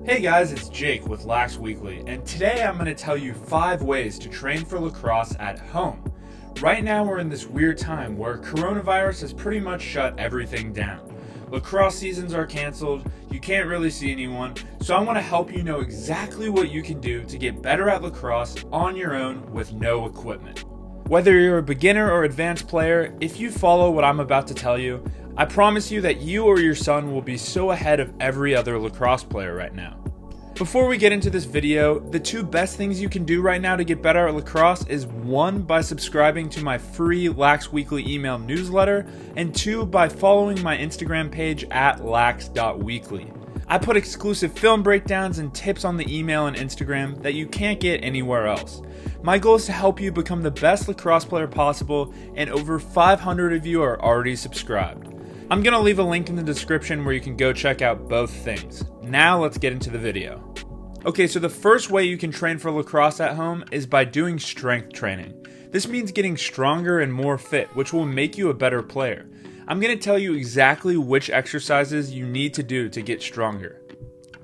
Hey guys, it's Jake with Lax Weekly, and today I'm going to tell you 5 ways to train for lacrosse at home. Right now we're in this weird time where coronavirus has pretty much shut everything down. Lacrosse seasons are canceled, you can't really see anyone, so I want to help you know exactly what you can do to get better at lacrosse on your own with no equipment. Whether you're a beginner or advanced player, if you follow what I'm about to tell you, I promise you that you or your son will be so ahead of every other lacrosse player right now. Before we get into this video, the 2 best things you can do right now to get better at lacrosse is 1, by subscribing to my free Lax Weekly email newsletter, and 2, by following my Instagram page at lax.weekly. I put exclusive film breakdowns and tips on the email and Instagram that you can't get anywhere else. My goal is to help you become the best lacrosse player possible, and over 500 of you are already subscribed. I'm going to leave a link in the description where you can go check out both things. Now let's get into the video. Okay, so the first way you can train for lacrosse at home is by doing strength training. This means getting stronger and more fit, which will make you a better player. I'm going to tell you exactly which exercises you need to do to get stronger.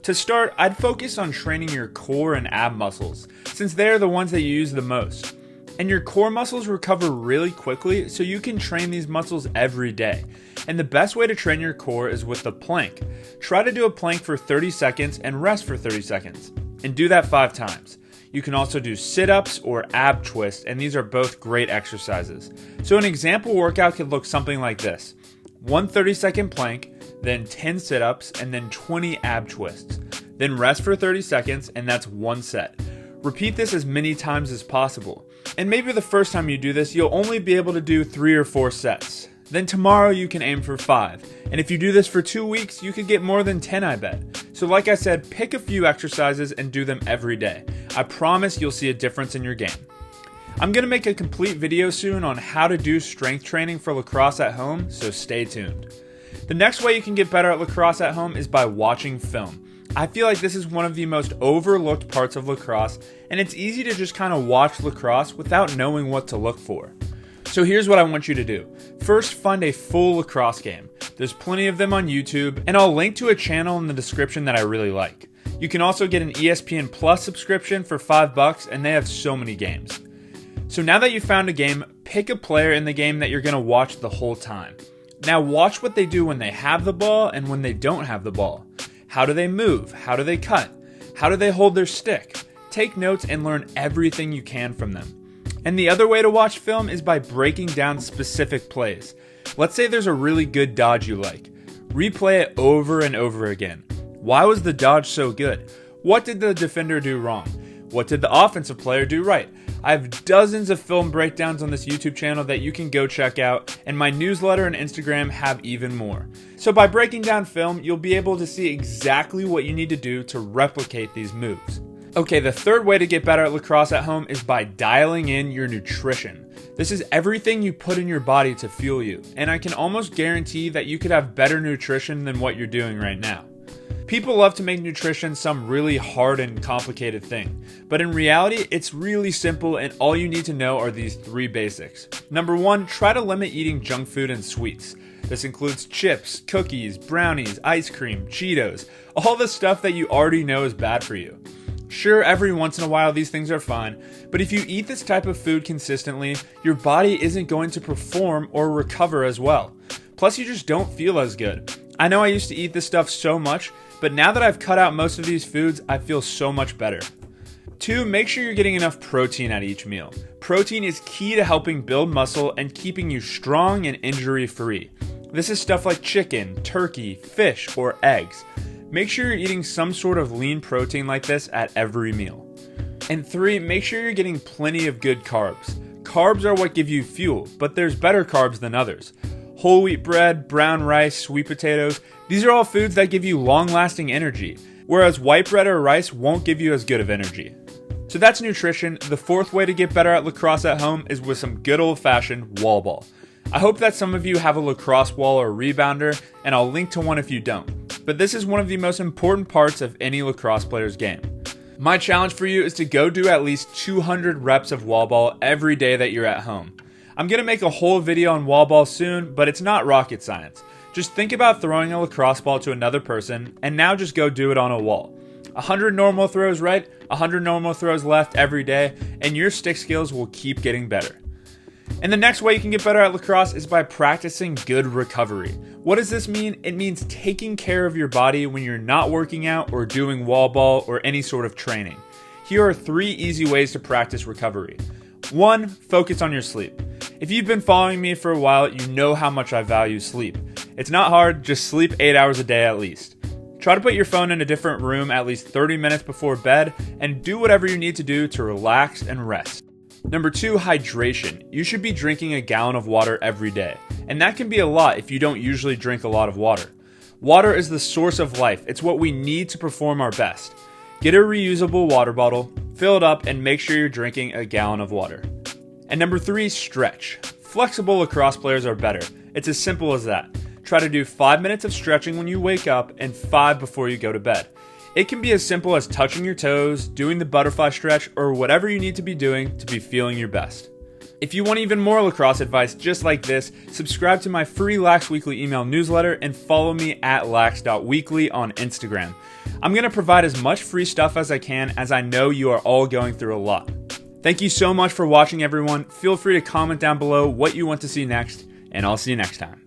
To start, I'd focus on training your core and ab muscles, since they're the ones that you use the most. And your core muscles recover really quickly, so you can train these muscles every day. And the best way to train your core is with the plank. Try to do a plank for 30 seconds and rest for 30 seconds. And do that 5 times. You can also do sit-ups or ab twists, and these are both great exercises. So an example workout could look something like this. 1 30-second plank, then 10 sit-ups, and then 20 ab twists. Then rest for 30 seconds, and that's 1 set. Repeat this as many times as possible. And maybe the first time you do this, you'll only be able to do 3 or 4 sets. Then tomorrow you can aim for 5. And if you do this for 2 weeks, you could get more than 10, I bet. So like I said, pick a few exercises and do them every day. I promise you'll see a difference in your game. I'm going to make a complete video soon on how to do strength training for lacrosse at home, so stay tuned. The next way you can get better at lacrosse at home is by watching film. I feel like this is one of the most overlooked parts of lacrosse, and it's easy to just kind of watch lacrosse without knowing what to look for. So here's what I want you to do. First, find a full lacrosse game. There's plenty of them on YouTube, and I'll link to a channel in the description that I really like. You can also get an ESPN Plus subscription for $5, and they have so many games. So now that you've found a game, pick a player in the game that you're going to watch the whole time. Now watch what they do when they have the ball and when they don't have the ball. How do they move? How do they cut? How do they hold their stick? Take notes and learn everything you can from them. And the other way to watch film is by breaking down specific plays. Let's say there's a really good dodge you like. Replay it over and over again. Why was the dodge so good? What did the defender do wrong? What did the offensive player do right? I have dozens of film breakdowns on this YouTube channel that you can go check out, and my newsletter and Instagram have even more. So by breaking down film, you'll be able to see exactly what you need to do to replicate these moves. Okay, the third way to get better at lacrosse at home is by dialing in your nutrition. This is everything you put in your body to fuel you, and I can almost guarantee that you could have better nutrition than what you're doing right now. People love to make nutrition some really hard and complicated thing, but in reality, it's really simple, and all you need to know are these 3 basics. Number 1, try to limit eating junk food and sweets. This includes chips, cookies, brownies, ice cream, Cheetos, all the stuff that you already know is bad for you. Sure, every once in a while these things are fine, but if you eat this type of food consistently, your body isn't going to perform or recover as well. Plus, you just don't feel as good. I know I used to eat this stuff so much, but now that I've cut out most of these foods, I feel so much better. 2, make sure you're getting enough protein at each meal. Protein is key to helping build muscle and keeping you strong and injury-free. This is stuff like chicken, turkey, fish, or eggs. Make sure you're eating some sort of lean protein like this at every meal. And 3, make sure you're getting plenty of good carbs. Carbs are what give you fuel, but there's better carbs than others. Whole wheat bread, brown rice, sweet potatoes, these are all foods that give you long-lasting energy, whereas white bread or rice won't give you as good of energy. So that's nutrition. The 4th way to get better at lacrosse at home is with some good old-fashioned wall ball. I hope that some of you have a lacrosse wall or rebounder, and I'll link to one if you don't. But this is one of the most important parts of any lacrosse player's game. My challenge for you is to go do at least 200 reps of wall ball every day that you're at home. I'm going to make a whole video on wall ball soon, but it's not rocket science. Just think about throwing a lacrosse ball to another person, and now just go do it on a wall. 100 normal throws right, 100 normal throws left every day, and your stick skills will keep getting better. And the next way you can get better at lacrosse is by practicing good recovery. What does this mean? It means taking care of your body when you're not working out or doing wall ball or any sort of training. Here are 3 easy ways to practice recovery. 1, focus on your sleep. If you've been following me for a while, you know how much I value sleep. It's not hard, just sleep 8 hours a day at least. Try to put your phone in a different room at least 30 minutes before bed and do whatever you need to do to relax and rest. Number 2, hydration. You should be drinking a gallon of water every day, and that can be a lot if you don't usually drink a lot of water. Water is the source of life. It's what we need to perform our best. Get a reusable water bottle, fill it up, and make sure you're drinking a gallon of water. And number 3, stretch. Flexible lacrosse players are better. It's as simple as that. Try to do 5 minutes of stretching when you wake up and 5 before you go to bed. It can be as simple as touching your toes, doing the butterfly stretch, or whatever you need to be doing to be feeling your best. If you want even more lacrosse advice just like this, subscribe to my free Lax Weekly email newsletter and follow me at lax.weekly on Instagram. I'm going to provide as much free stuff as I can, as I know you are all going through a lot. Thank you so much for watching, everyone. Feel free to comment down below what you want to see next, and I'll see you next time.